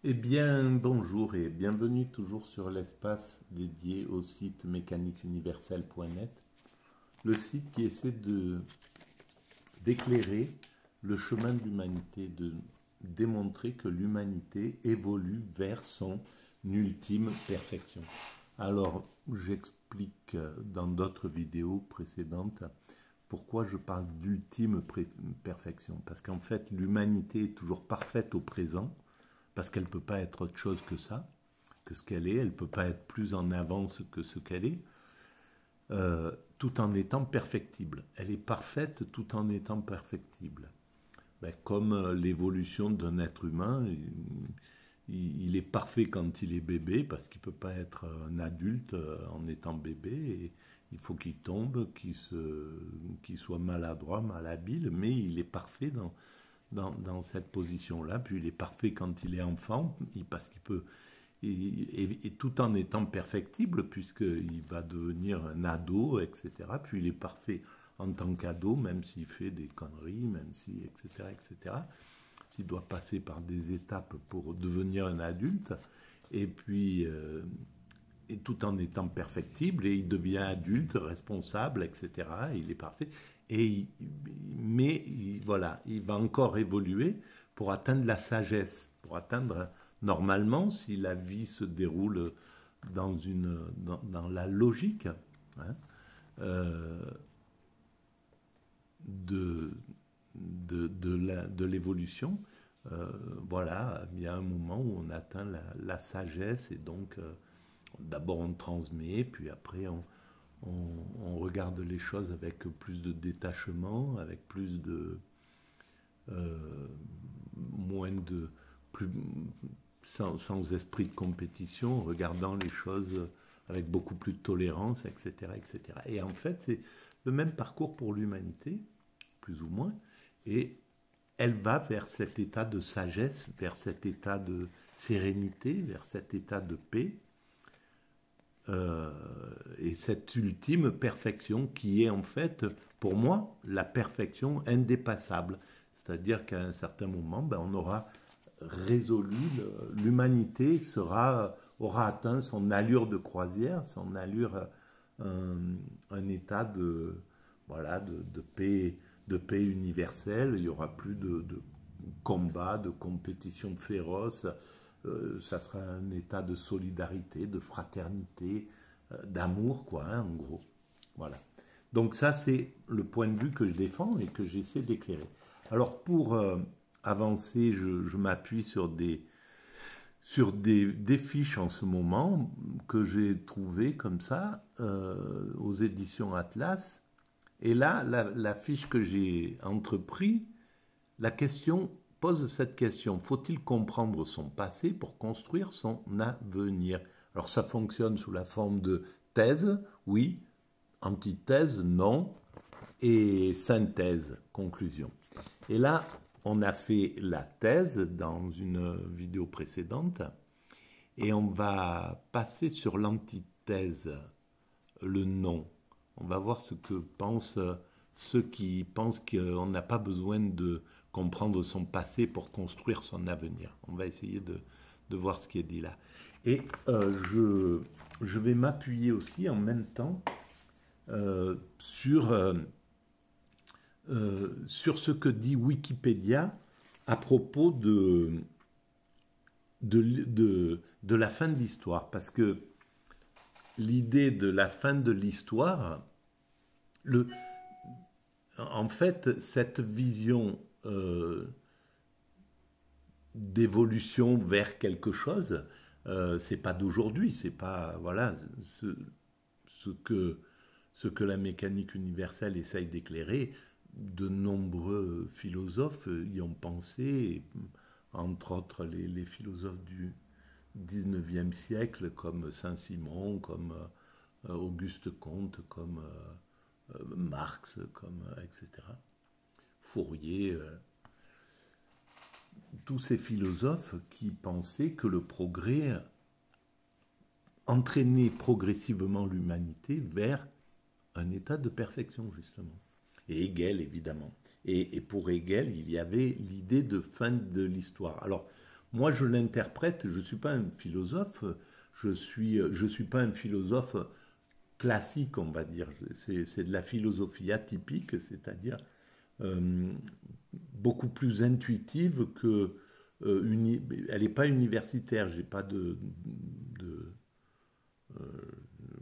Eh bien, bonjour et bienvenue toujours sur l'espace dédié au site mécaniqueuniverselle.net, le site qui essaie d'éclairer le chemin de l'humanité, de démontrer que l'humanité évolue vers son ultime perfection. Alors, j'explique dans d'autres vidéos précédentes pourquoi je parle d'ultime perfection. Parce qu'en fait, l'humanité est toujours parfaite au présent, parce qu'elle ne peut pas être autre chose que ça, que ce qu'elle est. Elle ne peut pas être plus en avance que ce qu'elle est, tout en étant perfectible. Elle est parfaite tout en étant perfectible. Ben, comme l'évolution d'un être humain, il est parfait quand il est bébé, parce qu'il ne peut pas être un adulte en étant bébé. Et il faut qu'il tombe, qu'il soit maladroit, malhabile, mais il est parfait dans cette position-là. Puis il est parfait quand il est enfant, parce qu'il peut, et tout en étant perfectible, puisqu'il va devenir un ado, etc. Puis il est parfait en tant qu'ado, même s'il fait des conneries, même si, etc., etc. S'il doit passer par des étapes pour devenir un adulte, et puis, et tout en étant perfectible, et il devient adulte, responsable, etc. Il est parfait. Mais voilà, il va encore évoluer pour atteindre la sagesse, pour atteindre, normalement, si la vie se déroule dans la logique, hein, euh, de, de l'évolution, voilà, il y a un moment où on atteint la sagesse, et donc d'abord on transmet, puis après on regarde les choses avec plus de détachement, avec plus de euh, moins de plus sans esprit de compétition, en regardant les choses avec beaucoup plus de tolérance, etc., etc. Et en fait, c'est le même parcours pour l'humanité, plus ou moins, et elle va vers cet état de sagesse, vers cet état de sérénité, vers cet état de paix, euh, et cette ultime perfection qui est en fait, pour moi, la perfection indépassable. C'est-à-dire qu'à un certain moment, ben, on aura résolu, l'humanité aura atteint son allure de croisière, son allure, un état voilà, de paix universelle. Il n'y aura plus de combat, de compétition féroce. Ça sera un état de solidarité, de fraternité, d'amour, quoi, hein, en gros. Voilà. Donc ça, c'est le point de vue que je défends et que j'essaie d'éclairer. Alors pour avancer, je m'appuie sur des fiches en ce moment que j'ai trouvées comme ça aux éditions Atlas. Et là, la fiche que j'ai entrepris, la question pose cette question. Faut-il comprendre son passé pour construire son avenir? Alors ça fonctionne sous la forme de thèse, oui, antithèse, non, et synthèse, conclusion. Et là, on a fait la thèse dans une vidéo précédente, et on va passer sur l'antithèse, le non. On va voir ce que pensent ceux qui pensent qu'on n'a pas besoin de comprendre son passé pour construire son avenir. On va essayer de voir ce qui est dit là. Et je vais m'appuyer aussi en même temps sur ce que dit Wikipédia à propos de la fin de l'histoire. Parce que l'idée de la fin de l'histoire, en fait, cette vision d'évolution vers quelque chose, c'est pas d'aujourd'hui, c'est pas voilà ce que ce que la mécanique universelle essaye d'éclairer. De nombreux philosophes y ont pensé, entre autres les philosophes du 19e siècle comme Saint-Simon, comme Auguste Comte, comme Marx, comme etc. Fourier, tous ces philosophes qui pensaient que le progrès entraînait progressivement l'humanité vers un état de perfection, justement. Et Hegel, évidemment. Et pour Hegel, il y avait l'idée de fin de l'histoire. Alors, Moi, je l'interprète, je ne suis pas un philosophe, je suis pas un philosophe classique, on va dire. C'est de la philosophie atypique, c'est-à-dire euh, beaucoup plus intuitive que... elle n'est pas universitaire, j'ai pas de,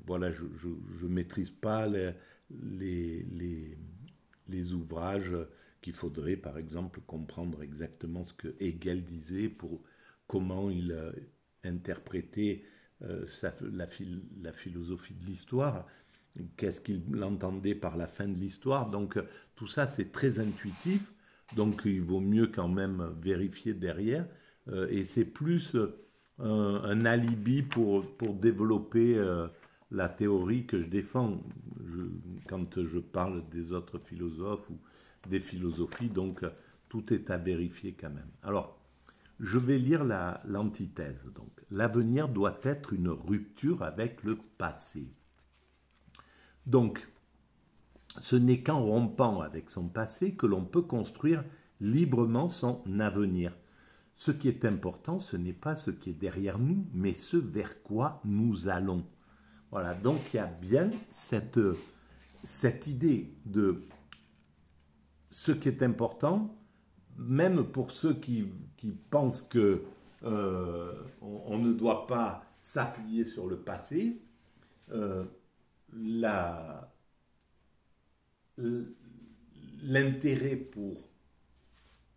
voilà, je maîtrise pas les, les, les ouvrages qu'il faudrait, par exemple, comprendre exactement ce que Hegel disait pour comment il interprétait la philosophie de l'histoire, qu'est-ce qu'il entendait par la fin de l'histoire. Donc tout ça, c'est très intuitif, donc il vaut mieux quand même vérifier derrière, et c'est plus un alibi pour développer la théorie que je défends quand je parle des autres philosophes ou des philosophies, donc tout est à vérifier quand même. Alors, je vais lire l'antithèse. Donc, l'avenir doit être une rupture avec le passé. Donc, ce n'est qu'en rompant avec son passé que l'on peut construire librement son avenir. Ce qui est important, ce n'est pas ce qui est derrière nous, mais ce vers quoi nous allons. Voilà, donc il y a bien cette idée de ce qui est important, même pour ceux qui pensent que on ne doit pas s'appuyer sur le passé, euh, l'intérêt pour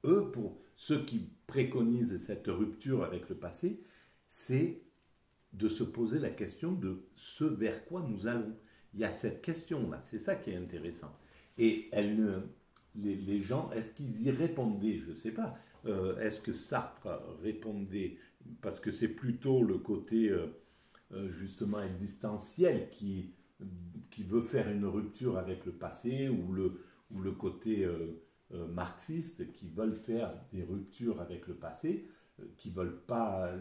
eux, pour ceux qui préconisent cette rupture avec le passé, c'est de se poser la question de ce vers quoi nous allons. Il y a cette question-là, c'est ça qui est intéressant. Et les gens, est-ce qu'ils y répondaient? Je ne sais pas. Est-ce que Sartre répondait? Parce que c'est plutôt le côté justement existentiel qui veut faire une rupture avec le passé, ou le côté marxiste qui veulent faire des ruptures avec le passé, qui veulent pas...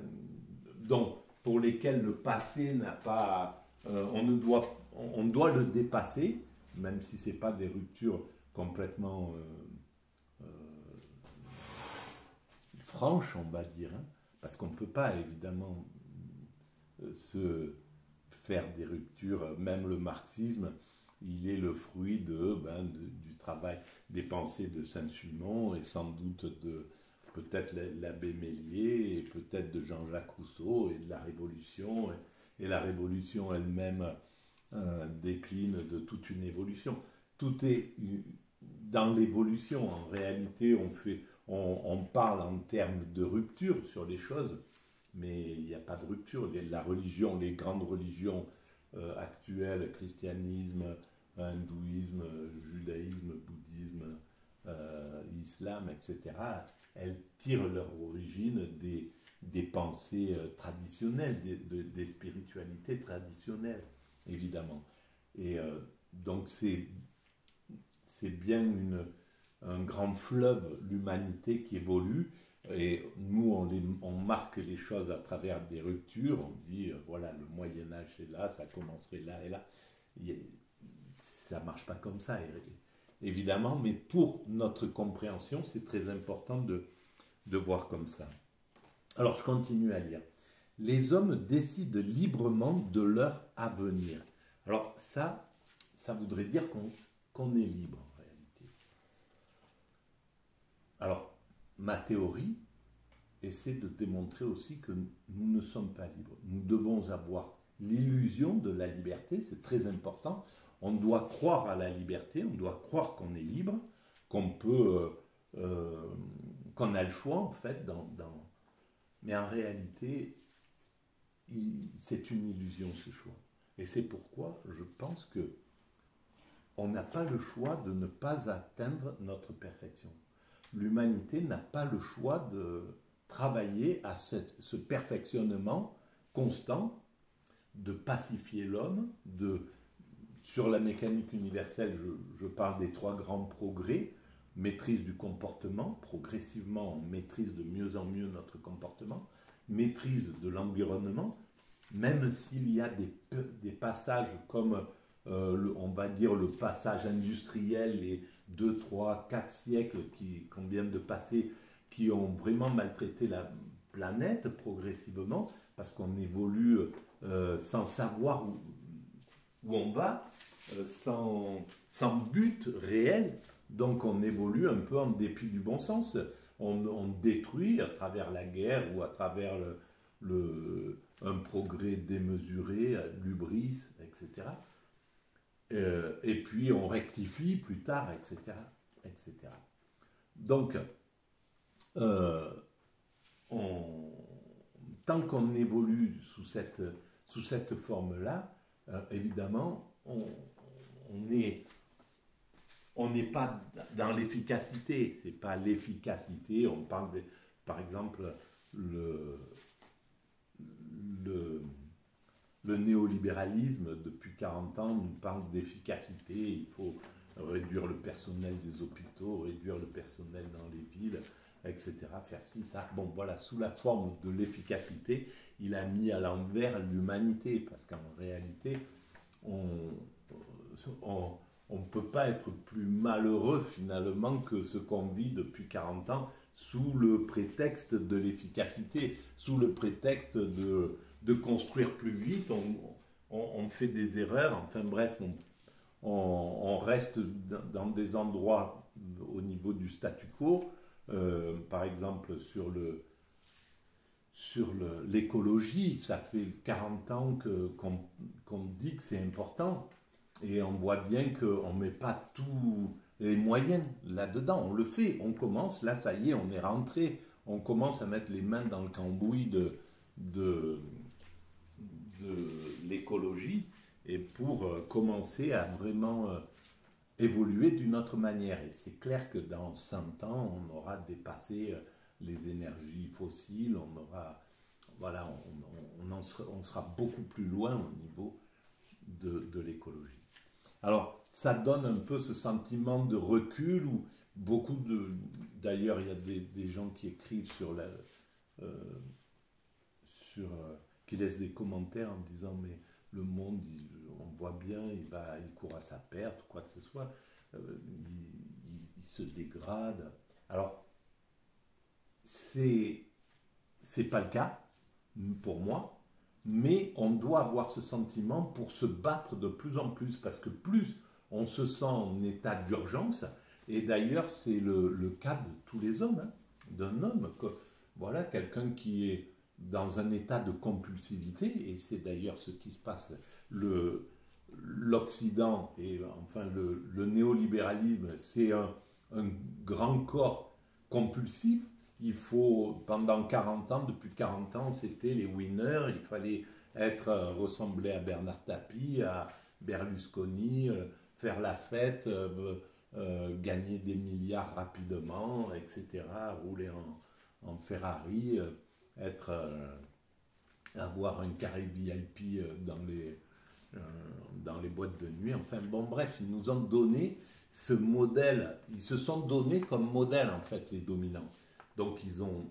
donc, pour lesquels le passé n'a pas... on doit le dépasser, même si ce n'est pas des ruptures complètement franches, on va dire, hein, parce qu'on ne peut pas évidemment se faire des ruptures. Même le marxisme, il est le fruit du travail, des pensées de Saint-Simon et sans doute de peut-être l'abbé Méliès et peut-être de Jean-Jacques Rousseau et de la Révolution. Et la Révolution elle-même décline de toute une évolution. Tout est dans l'évolution. En réalité, on parle en termes de rupture sur les choses, mais il n'y a pas de rupture. La religion, les grandes religions actuelles, christianisme, hindouisme, judaïsme, bouddhisme, islam, etc., elles tirent leur origine des pensées traditionnelles, des spiritualités traditionnelles, évidemment. Et donc c'est bien un grand fleuve, l'humanité, qui évolue. Et nous, on marque les choses à travers des ruptures. On dit, voilà, le Moyen-Âge est là, ça commencerait là et là. Ça ne marche pas comme ça, évidemment, mais pour notre compréhension, c'est très important de voir comme ça. Alors, je continue à lire. Les hommes décident librement de leur avenir. Alors, ça voudrait dire qu'on est libre, en réalité. Alors, ma théorie essaie de démontrer aussi que nous ne sommes pas libres. Nous devons avoir l'illusion de la liberté, c'est très important. On doit croire à la liberté, on doit croire qu'on est libre, qu'on peut, qu'on a le choix en fait. Mais en réalité, c'est une illusion ce choix. Et c'est pourquoi je pense que on n'a pas le choix de ne pas atteindre notre perfection. L'humanité n'a pas le choix de travailler à ce perfectionnement constant, de pacifier l'homme, sur la mécanique universelle, je parle des 3 grands progrès: maîtrise du comportement, progressivement on maîtrise de mieux en mieux notre comportement, maîtrise de l'environnement, même s'il y a des passages comme, on va dire, le passage industriel, les 2, 3, 4 siècles qu'on vient de passer, qui ont vraiment maltraité planète progressivement, parce qu'on évolue sans savoir où on va, sans but réel. Donc on évolue un peu en dépit du bon sens. On détruit à travers la guerre ou à travers un progrès démesuré, l'hubris, etc. Et puis on rectifie plus tard, etc. etc. Donc, tant qu'on évolue sous cette forme-là, évidemment, on n'est pas dans l'efficacité. C'est pas l'efficacité. On parle, par exemple, le néolibéralisme, depuis 40 ans, nous parle d'efficacité. Il faut réduire le personnel des hôpitaux, réduire le personnel dans les villes, etc. Faire ci, ça. Bon, voilà, sous la forme de l'efficacité, il a mis à l'envers l'humanité, parce qu'en réalité, on ne peut pas être plus malheureux finalement que ce qu'on vit depuis 40 ans sous le prétexte de l'efficacité, sous le prétexte de construire plus vite. On fait des erreurs, enfin bref, on reste dans des endroits au niveau du statu quo, par exemple sur l'écologie, ça fait 40 ans qu'on dit que c'est important, et on voit bien qu'on ne met pas tous les moyens là-dedans. On le fait, on commence, là ça y est, on est rentré, on commence à mettre les mains dans le cambouis de l'écologie, et pour commencer à vraiment évoluer d'une autre manière. Et c'est clair que dans 100 ans, on aura dépassé les énergies fossiles, voilà, on sera beaucoup plus loin au niveau de l'écologie. Alors, ça donne un peu ce sentiment de recul où d'ailleurs, il y a des gens qui écrivent qui laissent des commentaires en disant mais le monde, on voit bien, il court à sa perte, quoi que ce soit, il se dégrade. Alors, c'est pas le cas pour moi, mais on doit avoir ce sentiment pour se battre de plus en plus, parce que plus on se sent en état d'urgence, et d'ailleurs c'est le cas de tous les hommes, hein, d'un homme, voilà, quelqu'un qui est dans un état de compulsivité, et c'est d'ailleurs ce qui se passe. L'Occident, et enfin le néolibéralisme, c'est un grand corps compulsif. Il faut, pendant 40 ans, depuis 40 ans, c'était les winners, il fallait ressembler à Bernard Tapie, à Berlusconi, faire la fête, gagner des milliards rapidement, etc., rouler en Ferrari, avoir un carré VIP dans les boîtes de nuit. Enfin bon, bref, ils nous ont donné ce modèle, ils se sont donnés comme modèle en fait, les dominants. Donc ils ont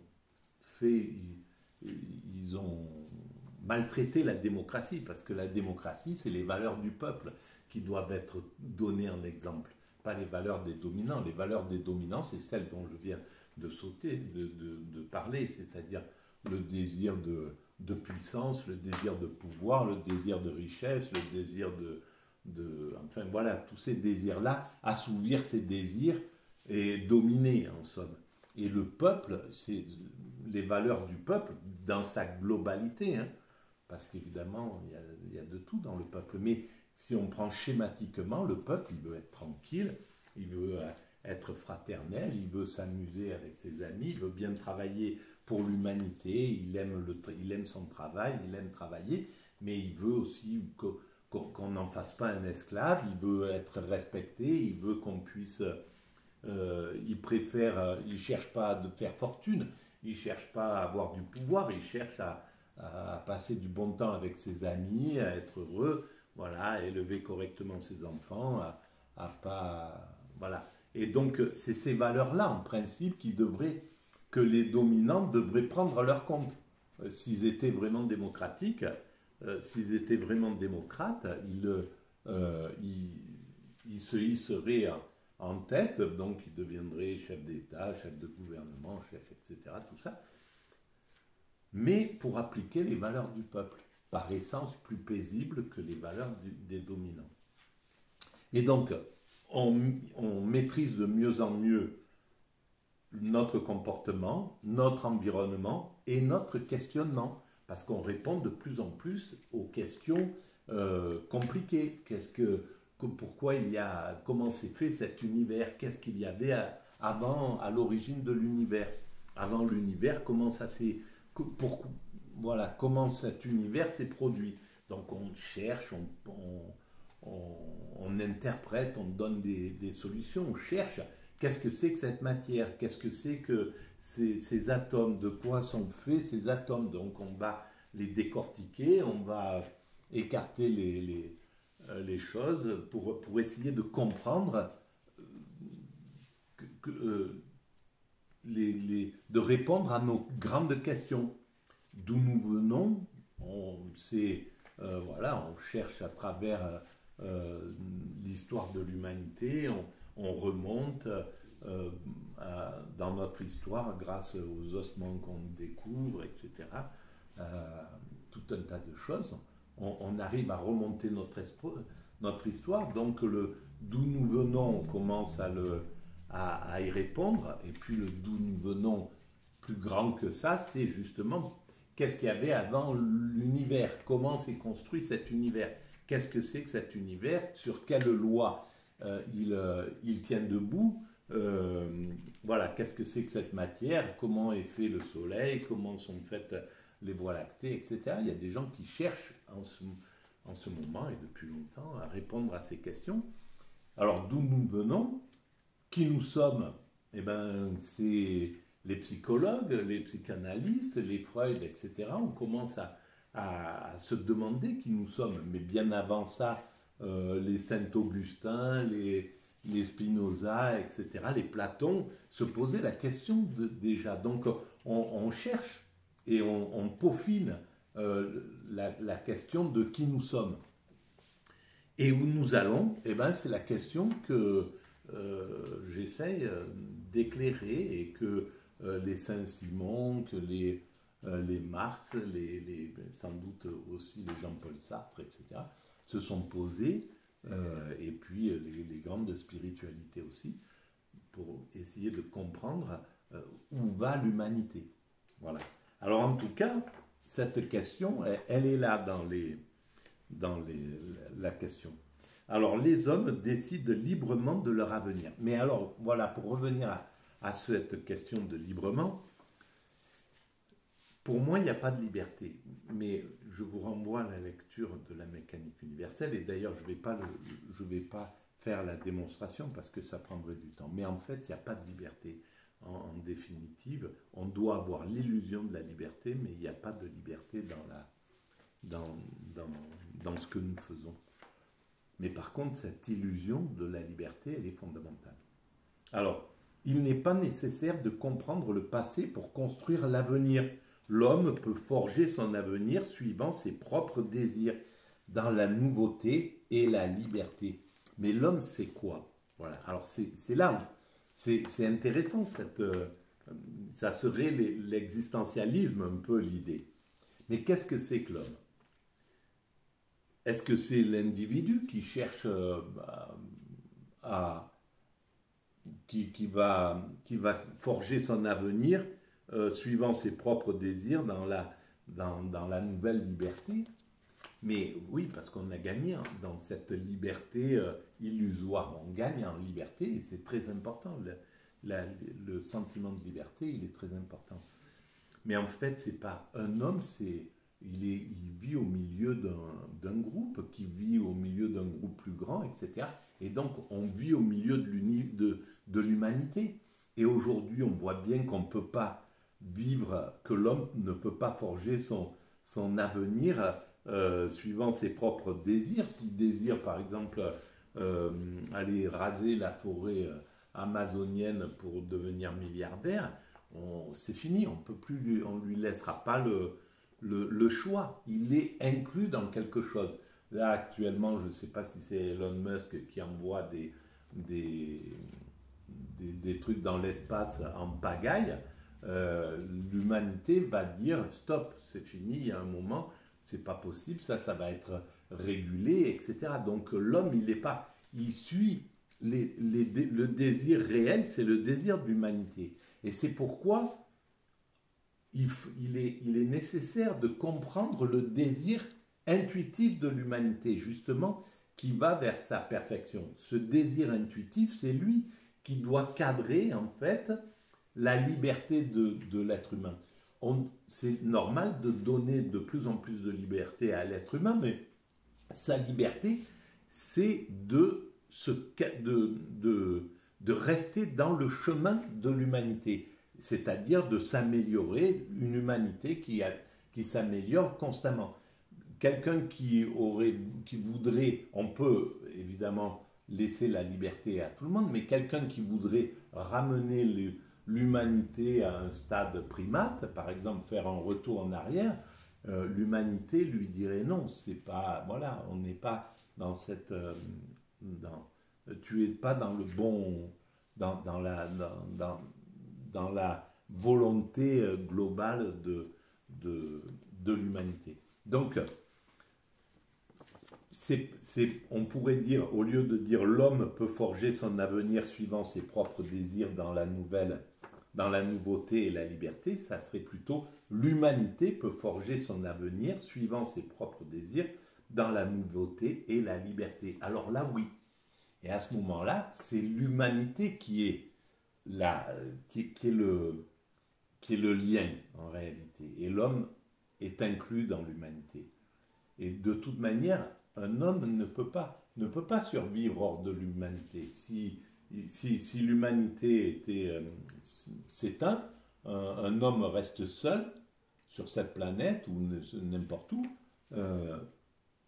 maltraité la démocratie, parce que la démocratie, c'est les valeurs du peuple qui doivent être données en exemple, pas les valeurs des dominants. Les valeurs des dominants, c'est celles dont je viens de parler, c'est-à-dire le désir de puissance, le désir de pouvoir, le désir de richesse, le désir enfin voilà, tous ces désirs-là, assouvir ces désirs et dominer en somme. Et le peuple, c'est les valeurs du peuple dans sa globalité, hein, parce qu'évidemment, il y a de tout dans le peuple. Mais si on prend schématiquement, le peuple, il veut être tranquille, il veut être fraternel, il veut s'amuser avec ses amis, il veut bien travailler pour l'humanité, il aime son travail, il aime travailler, mais il veut aussi qu'on n'en fasse pas un esclave, il veut être respecté, il veut qu'on puisse... il cherche pas à faire fortune, il cherche pas à avoir du pouvoir, il cherche à passer du bon temps avec ses amis, à être heureux, voilà, à élever correctement ses enfants, à pas... Voilà. Et donc, c'est ces valeurs-là, en principe, que les dominants devraient prendre à leur compte. S'ils étaient vraiment démocratiques, s'ils étaient vraiment démocrates, ils se hisseraient en tête, donc ils deviendraient chef d'État, chef de gouvernement, chef, etc., tout ça. mais pour appliquer les valeurs du peuple, par essence plus paisibles que les valeurs des dominants. Et donc, on maîtrise de mieux en mieux notre comportement, notre environnement et notre questionnement, parce qu'on répond de plus en plus aux questions compliquées. Pourquoi il y a, comment s'est fait cet univers? Qu'est-ce qu'il y avait avant, à l'origine de l'univers? Avant l'univers, comment ça s'est, voilà, comment cet univers s'est produit? Donc on cherche, on interprète, on donne des solutions, on cherche. Qu'est-ce que c'est que cette matière? Qu'est-ce que c'est que ces atomes? De quoi sont faits ces atomes? Donc on va les décortiquer, on va écarter les choses pour essayer de comprendre, de répondre à nos grandes questions. D'où nous venons, voilà, on cherche à travers l'histoire de l'humanité, on remonte dans notre histoire grâce aux ossements qu'on découvre, etc. Tout un tas de choses. On arrive à remonter notre histoire, donc d'où nous venons, on commence à y répondre, et puis le d'où nous venons plus grand que ça, c'est justement qu'est-ce qu'il y avait avant l'univers, comment s'est construit cet univers, qu'est-ce que c'est que cet univers, sur quelle loi il tient debout, voilà, qu'est-ce que c'est que cette matière, comment est fait le soleil, comment sont faites les voies lactées, etc. Il y a des gens qui cherchent en ce moment et depuis longtemps à répondre à ces questions. Alors d'où nous venons, qui nous sommes? Eh bien, c'est les psychologues, les psychanalystes, les Freud, etc. On commence à se demander qui nous sommes. Mais bien avant ça, les Saint-Augustin, les Spinoza, etc., les Platon, se posaient la question déjà. Donc on cherche et on peaufine la question de qui nous sommes. Et où nous allons, eh ben, c'est la question que j'essaye d'éclairer et que les Saint-Simon, que les Marx, sans doute aussi les Jean-Paul Sartre, etc., se sont posés, et puis les grandes spiritualités aussi, pour essayer de comprendre où va l'humanité. Voilà. Alors en tout cas, cette question, elle est là dans la question. Alors les hommes décident librement de leur avenir. Mais alors voilà, pour revenir à cette question de librement, pour moi il n'y a pas de liberté. Mais je vous renvoie à la lecture de la mécanique universelle, et d'ailleurs je ne vais pas faire la démonstration parce que ça prendrait du temps. Mais en fait il n'y a pas de liberté. En définitive, on doit avoir l'illusion de la liberté, mais il n'y a pas de liberté dans ce que nous faisons. Mais par contre, cette illusion de la liberté, elle est fondamentale. Alors, il n'est pas nécessaire de comprendre le passé pour construire l'avenir. L'homme peut forger son avenir suivant ses propres désirs, dans la nouveauté et la liberté. Mais l'homme, c'est quoi? Voilà. Alors, c'est là, c'est intéressant, ça serait l'existentialisme, un peu l'idée. Mais qu'est-ce que c'est que l'homme? Est-ce que c'est l'individu qui cherche qui va forger son avenir suivant ses propres désirs dans la nouvelle liberté? Mais oui, parce qu'on a gagné dans cette liberté illusoire. On gagne en liberté et c'est très important. Le sentiment de liberté, il est très important. Mais en fait, c'est pas un homme, il vit au milieu d'un groupe, qui vit au milieu d'un groupe plus grand, etc. Et donc, on vit au milieu de l'humanité. Et aujourd'hui, on voit bien qu'on ne peut pas vivre, que l'homme ne peut pas forger son avenir suivant ses propres désirs. S'il désire, par exemple, aller raser la forêt amazonienne pour devenir milliardaire, c'est fini, on lui laissera pas le choix. Il est inclus dans quelque chose. Là, actuellement, je ne sais pas si c'est Elon Musk qui envoie des trucs dans l'espace en pagaille. l'humanité va dire stop, c'est fini, il y a un moment, c'est pas possible, ça va être régulé, etc. Donc l'homme, il n'est pas, il suit le désir réel, c'est le désir de l'humanité. Et c'est pourquoi il est nécessaire de comprendre le désir intuitif de l'humanité, justement, qui va vers sa perfection. Ce désir intuitif, c'est lui qui doit cadrer, en fait, la liberté de l'être humain. C'est normal de donner de plus en plus de liberté à l'être humain, mais sa liberté, c'est de rester dans le chemin de l'humanité, c'est-à-dire de s'améliorer, une humanité qui s'améliore constamment. Quelqu'un qui voudrait, on peut évidemment laisser la liberté à tout le monde, mais quelqu'un qui voudrait ramener l'humanité à un stade primate, par exemple faire un retour en arrière, l'humanité lui dirait non, c'est pas, voilà, on n'est pas dans cette, tu es pas dans le bon, dans la volonté globale de l'humanité. Donc, on pourrait dire, au lieu de dire l'homme peut forger son avenir suivant ses propres désirs dans la nouveauté et la liberté, ça serait plutôt l'humanité peut forger son avenir suivant ses propres désirs dans la nouveauté et la liberté. Alors là, oui. Et à ce moment-là, c'est l'humanité qui est le lien en réalité. Et l'homme est inclus dans l'humanité. Et de toute manière, un homme ne peut pas survivre hors de l'humanité. Si l'humanité s'éteint, un homme reste seul sur cette planète ou n'importe où,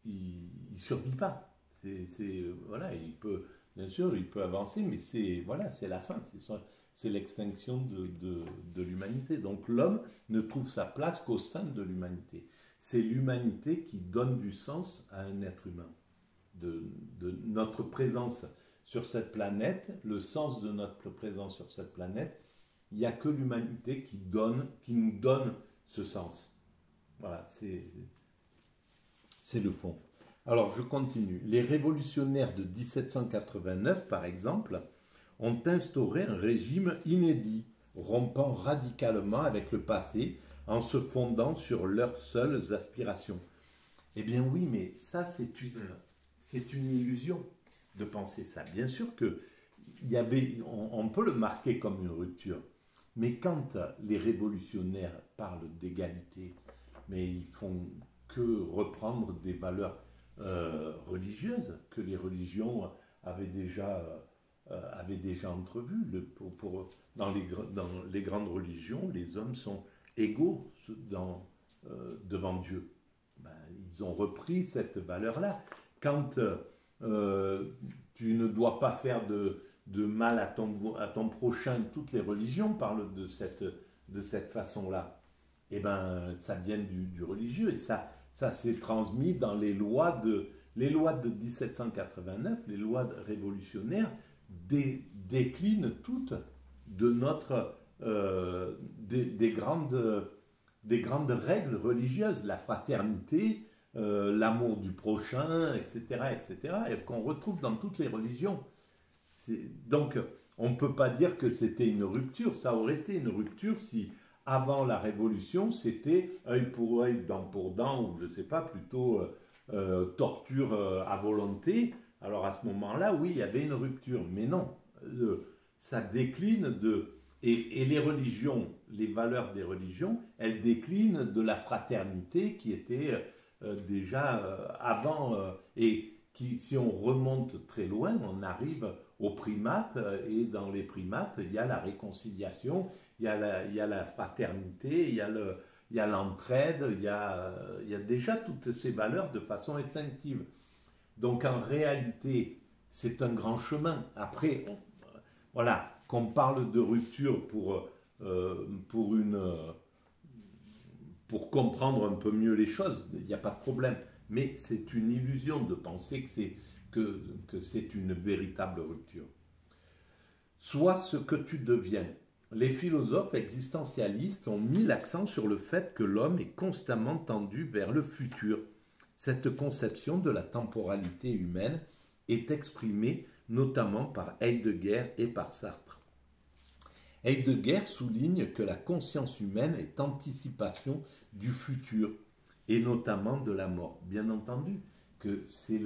il ne survit pas. Voilà, bien sûr, il peut avancer, mais c'est la fin, c'est l'extinction de l'humanité. Donc l'homme ne trouve sa place qu'au sein de l'humanité. C'est l'humanité qui donne du sens à un être humain. De notre présence sur cette planète, le sens de notre présence sur cette planète, il n'y a que l'humanité qui nous donne ce sens. Voilà, c'est le fond. Alors, je continue. Les révolutionnaires de 1789, par exemple, ont instauré un régime inédit, rompant radicalement avec le passé, en se fondant sur leurs seules aspirations. Eh bien oui, mais ça, c'est une illusion de penser ça. Bien sûr que on peut le marquer comme une rupture, mais quand les révolutionnaires parlent d'égalité, mais ils font que reprendre des valeurs religieuses que les religions avaient déjà entrevues. Dans les grandes religions, les hommes sont égaux devant Dieu. Ils ont repris cette valeur-là. Quand tu ne dois pas faire de mal à ton prochain, toutes les religions parlent de cette façon-là. Eh bien, ça vient du religieux et ça s'est transmis dans les lois de 1789, les lois révolutionnaires déclinent toutes des grandes règles religieuses, la fraternité, l'amour du prochain, etc., et qu'on retrouve dans toutes les religions. Donc, on ne peut pas dire que c'était une rupture. Ça aurait été une rupture si, avant la Révolution, c'était œil pour œil, dent pour dent, ou je ne sais pas, plutôt torture à volonté. Alors à ce moment-là, oui, il y avait une rupture. Mais non, ça décline et les religions, les valeurs des religions, elles déclinent de la fraternité qui était déjà avant, et qui, si on remonte très loin, on arrive aux primates, et dans les primates, il y a la réconciliation, il y a la fraternité, il y a l'entraide, il y a déjà toutes ces valeurs de façon instinctive. Donc en réalité, c'est un grand chemin. Après, voilà, qu'on parle de rupture pour comprendre un peu mieux les choses, il n'y a pas de problème. Mais c'est une illusion de penser que c'est une véritable rupture. Sois ce que tu deviens. les philosophes existentialistes ont mis l'accent sur le fait que l'homme est constamment tendu vers le futur. Cette conception de la temporalité humaine est exprimée notamment par Heidegger et par Sartre. Heidegger souligne que la conscience humaine est anticipation du futur, et notamment de la mort. Bien entendu que c'est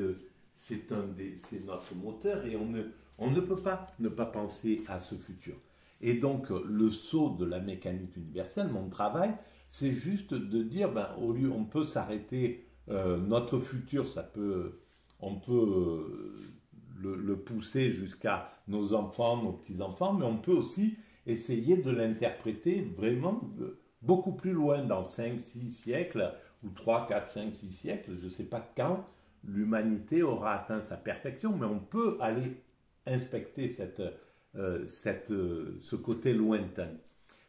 notre moteur et on ne peut pas ne pas penser à ce futur. Et donc le saut de la mécanique universelle, mon travail, c'est juste de dire, au lieu, on peut s'arrêter, notre futur, on peut le pousser jusqu'à nos enfants, nos petits-enfants, mais on peut aussi essayer de l'interpréter vraiment beaucoup plus loin, dans 5, 6 siècles, ou 3, 4, 5, 6 siècles, je ne sais pas quand l'humanité aura atteint sa perfection, mais on peut aller inspecter ce côté lointain.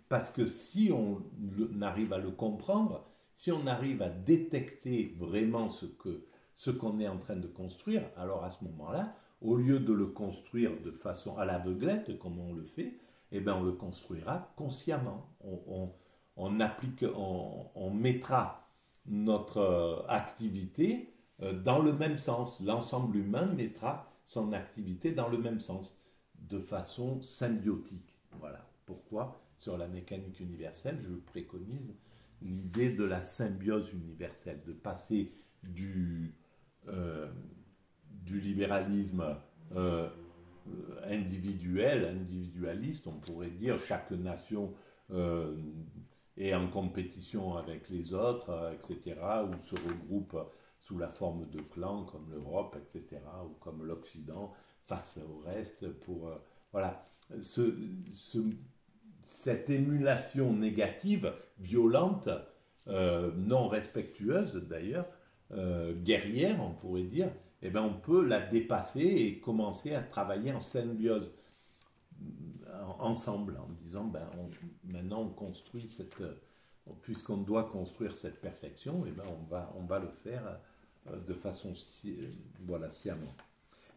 Parce que si on arrive à le comprendre, si on arrive à détecter vraiment ce qu'on est en train de construire, alors à ce moment-là, au lieu de le construire de façon à l'aveuglette, comme on le fait, eh bien on le construira consciemment. On mettra notre activité dans le même sens. L'ensemble humain mettra son activité dans le même sens, de façon symbiotique. Voilà pourquoi, sur la mécanique universelle, je préconise l'idée de la symbiose universelle, de passer du libéralisme individualiste, on pourrait dire, chaque nation est en compétition avec les autres, etc., ou se regroupe sous la forme de clans comme l'Europe, etc., ou comme l'Occident face au reste pour voilà, cette émulation négative, violente, non respectueuse d'ailleurs, guerrière on pourrait dire, eh bien, on peut la dépasser et commencer à travailler en symbiose ensemble, en disant maintenant on construit puisqu'on doit construire cette perfection, eh bien, on va le faire de façon sciemment.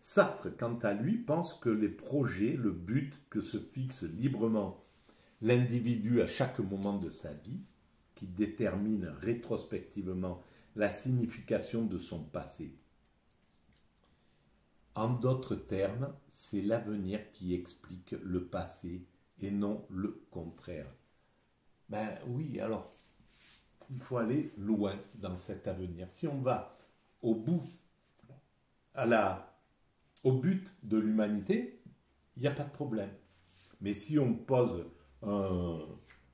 Sartre, quant à lui, pense que les projets, le but que se fixe librement l'individu à chaque moment de sa vie, qui détermine rétrospectivement la signification de son passé. En d'autres termes, c'est l'avenir qui explique le passé et non le contraire. Oui, alors, il faut aller loin dans cet avenir. Si on va au bout, au but de l'humanité, il n'y a pas de problème. Mais si on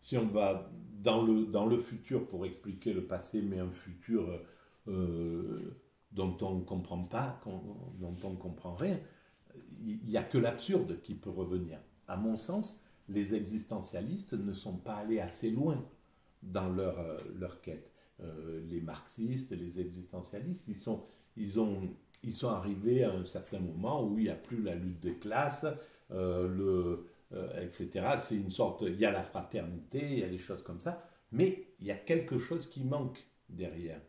si on va dans le futur pour expliquer le passé, mais un futur dont on ne comprend pas, dont on ne comprend rien, il n'y a que l'absurde qui peut revenir. À mon sens, les existentialistes ne sont pas allés assez loin dans leur quête. Les marxistes, les existentialistes, ils sont arrivés à un certain moment où il n'y a plus la lutte des classes, etc. C'est une sorte, il y a la fraternité, il y a des choses comme ça, mais il y a quelque chose qui manque derrière.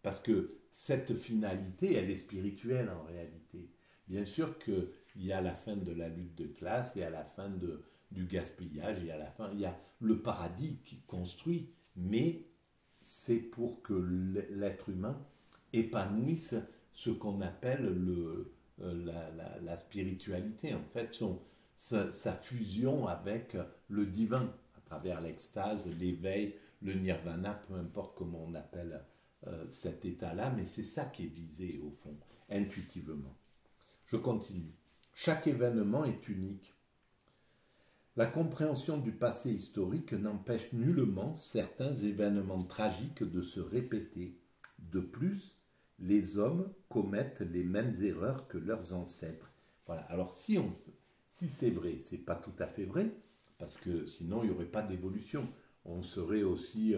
Parce que cette finalité, elle est spirituelle en réalité. Bien sûr qu'il y a la fin de la lutte de classe, il y a la fin du gaspillage, il y a le paradis qui construit, mais c'est pour que l'être humain épanouisse ce qu'on appelle la spiritualité, en fait, sa fusion avec le divin, à travers l'extase, l'éveil, le nirvana, peu importe comment on appelle cet état-là, mais c'est ça qui est visé au fond, intuitivement. Je continue. Chaque événement est unique. La compréhension du passé historique n'empêche nullement certains événements tragiques de se répéter. De plus, les hommes commettent les mêmes erreurs que leurs ancêtres. Voilà. Alors si c'est vrai, c'est pas tout à fait vrai, parce que sinon il n'y aurait pas d'évolution. On serait aussi,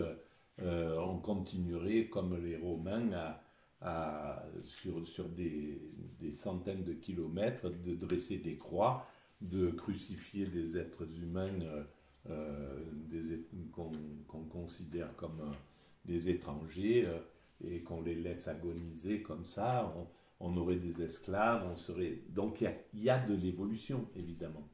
on continuerait comme les Romains sur des centaines de kilomètres de dresser des croix, de crucifier des êtres humains qu'on considère comme des étrangers et qu'on les laisse agoniser comme ça. On aurait des esclaves, donc il y a de l'évolution évidemment.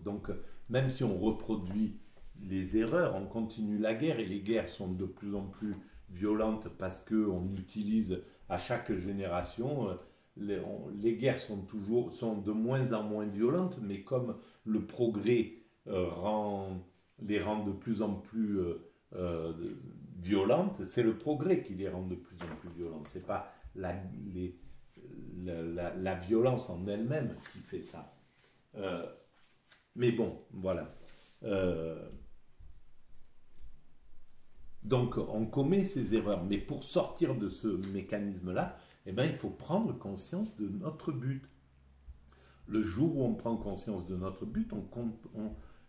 Donc, même si on reproduit les erreurs, on continue la guerre et les guerres sont de plus en plus violentes parce qu'on utilise à chaque génération, les guerres sont de moins en moins violentes, mais comme le progrès les rend de plus en plus violentes, c'est le progrès qui les rend de plus en plus violentes. C'est pas la violence en elle-même qui fait ça. Mais bon, voilà. Donc, on commet ces erreurs, mais pour sortir de ce mécanisme-là, eh ben, il faut prendre conscience de notre but. Le jour où on prend conscience de notre but,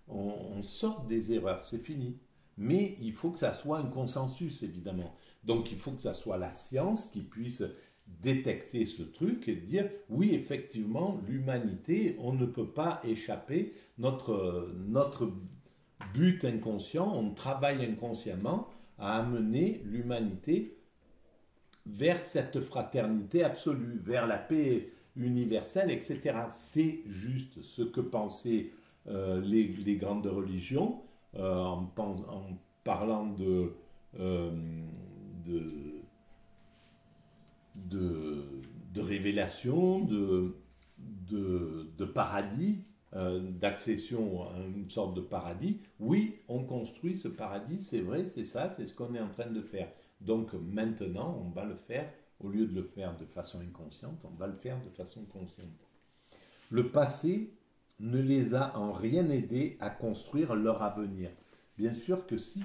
on sort des erreurs, c'est fini. Mais il faut que ça soit un consensus, évidemment. Donc, il faut que ça soit la science qui puisse détecter ce truc et dire, oui, effectivement, l'humanité, on ne peut pas échapper. Notre but inconscient, on travaille inconsciemment à amener l'humanité vers cette fraternité absolue, vers la paix universelle, etc. C'est juste ce que pensaient les grandes religions en parlant de révélation, de paradis, d'accession à une sorte de paradis. Oui, on construit ce paradis, c'est vrai, c'est ça, c'est ce qu'on est en train de faire. Donc maintenant, on va le faire, au lieu de le faire de façon inconsciente, on va le faire de façon consciente. Le passé ne les a en rien aidés à construire leur avenir. Bien sûr que si,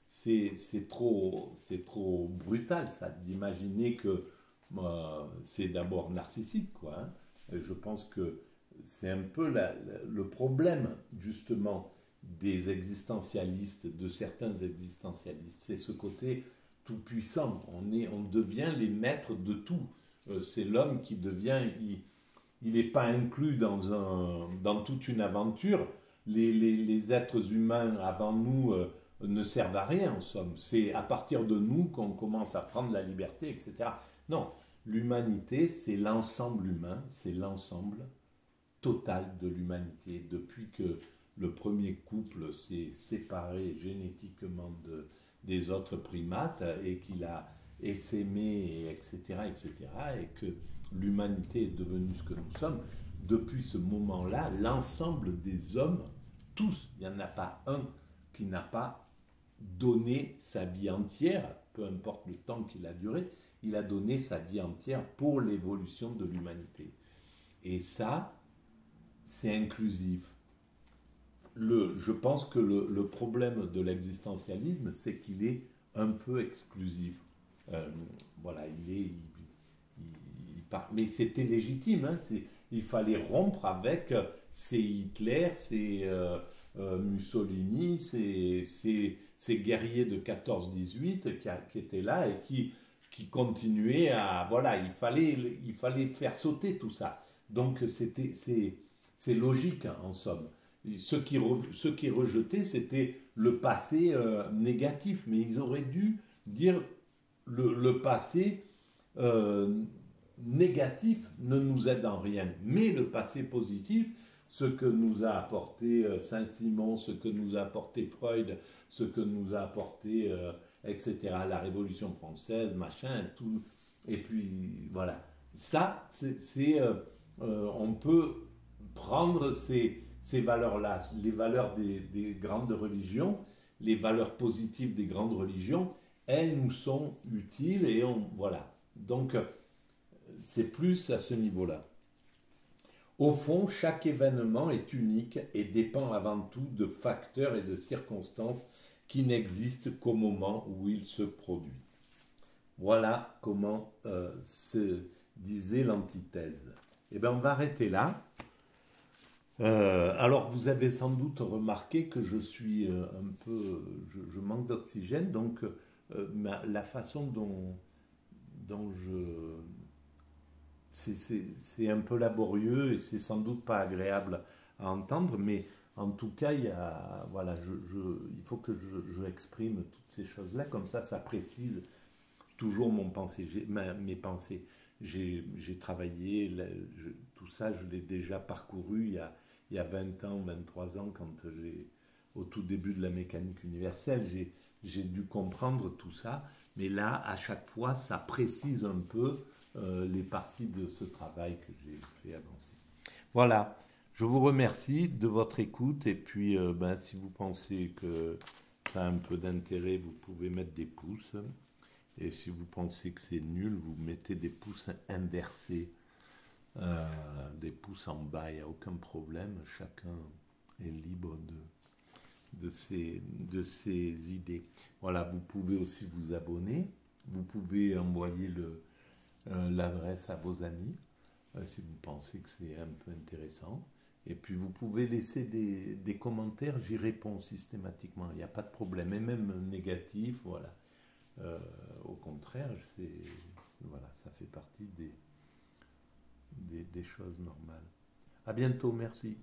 c'est trop brutal ça, d'imaginer que c'est d'abord narcissique, quoi. Hein. Je pense que c'est un peu le problème, justement, des existentialistes, de certains existentialistes. C'est ce côté tout-puissant. On devient les maîtres de tout. C'est l'homme qui devient... Il n'est pas inclus dans toute une aventure. Les êtres humains avant nous ne servent à rien, en somme. C'est à partir de nous qu'on commence à prendre la liberté, etc. Non, l'humanité, c'est l'ensemble humain, c'est l'ensemble total de l'humanité. Depuis que le premier couple s'est séparé génétiquement des autres primates et qu'il a essaimé, etc., et que l'humanité est devenue ce que nous sommes, depuis ce moment-là, l'ensemble des hommes, tous, il n'y en a pas un qui n'a pas donné sa vie entière, peu importe le temps qu'il a duré, il a donné sa vie entière pour l'évolution de l'humanité. Et ça, c'est inclusif. Je pense que le problème de l'existentialisme, c'est qu'il est un peu exclusif. Voilà, mais c'était légitime. Hein, il fallait rompre avec ces Hitler, ces Mussolini, ces guerriers de 14-18 qui étaient là et qui continuaient à... Voilà, il fallait faire sauter tout ça. Donc c'est logique, hein, en somme. Ce qui est rejeté, c'était le passé négatif. Mais ils auraient dû dire le passé négatif ne nous aide en rien. Mais le passé positif, ce que nous a apporté Saint-Simon, ce que nous a apporté Freud, ce que nous a apporté, etc., la Révolution française, machin, tout. Et puis, voilà. Ça, on peut prendre ces valeurs-là, les valeurs des grandes religions, les valeurs positives des grandes religions, elles nous sont utiles et voilà. Donc, c'est plus à ce niveau-là. Au fond, chaque événement est unique et dépend avant tout de facteurs et de circonstances qui n'existent qu'au moment où il se produit. Voilà comment se disait l'antithèse. Eh bien, on va arrêter là. Alors, vous avez sans doute remarqué que je suis un peu... Je manque d'oxygène, donc la façon dont je... C'est un peu laborieux et c'est sans doute pas agréable à entendre, mais en tout cas, voilà, il faut que je exprime toutes ces choses-là, comme ça précise toujours mes pensées. J'ai travaillé, tout ça, je l'ai déjà parcouru il il y a 20 ans, 23 ans, au tout début de la mécanique universelle, j'ai dû comprendre tout ça. Mais là, à chaque fois, ça précise un peu les parties de ce travail que j'ai fait avancer. Voilà, je vous remercie de votre écoute et puis si vous pensez que ça a un peu d'intérêt, vous pouvez mettre des pouces. Et si vous pensez que c'est nul, vous mettez des pouces inversés, des pouces en bas, il n'y a aucun problème. Chacun est libre de ses idées. Voilà, vous pouvez aussi vous abonner. Vous pouvez envoyer l'adresse à vos amis si vous pensez que c'est un peu intéressant. Et puis vous pouvez laisser des commentaires, j'y réponds systématiquement, il n'y a pas de problème, et même négatif, voilà. Au contraire, voilà, ça fait partie des choses normales. À bientôt, merci.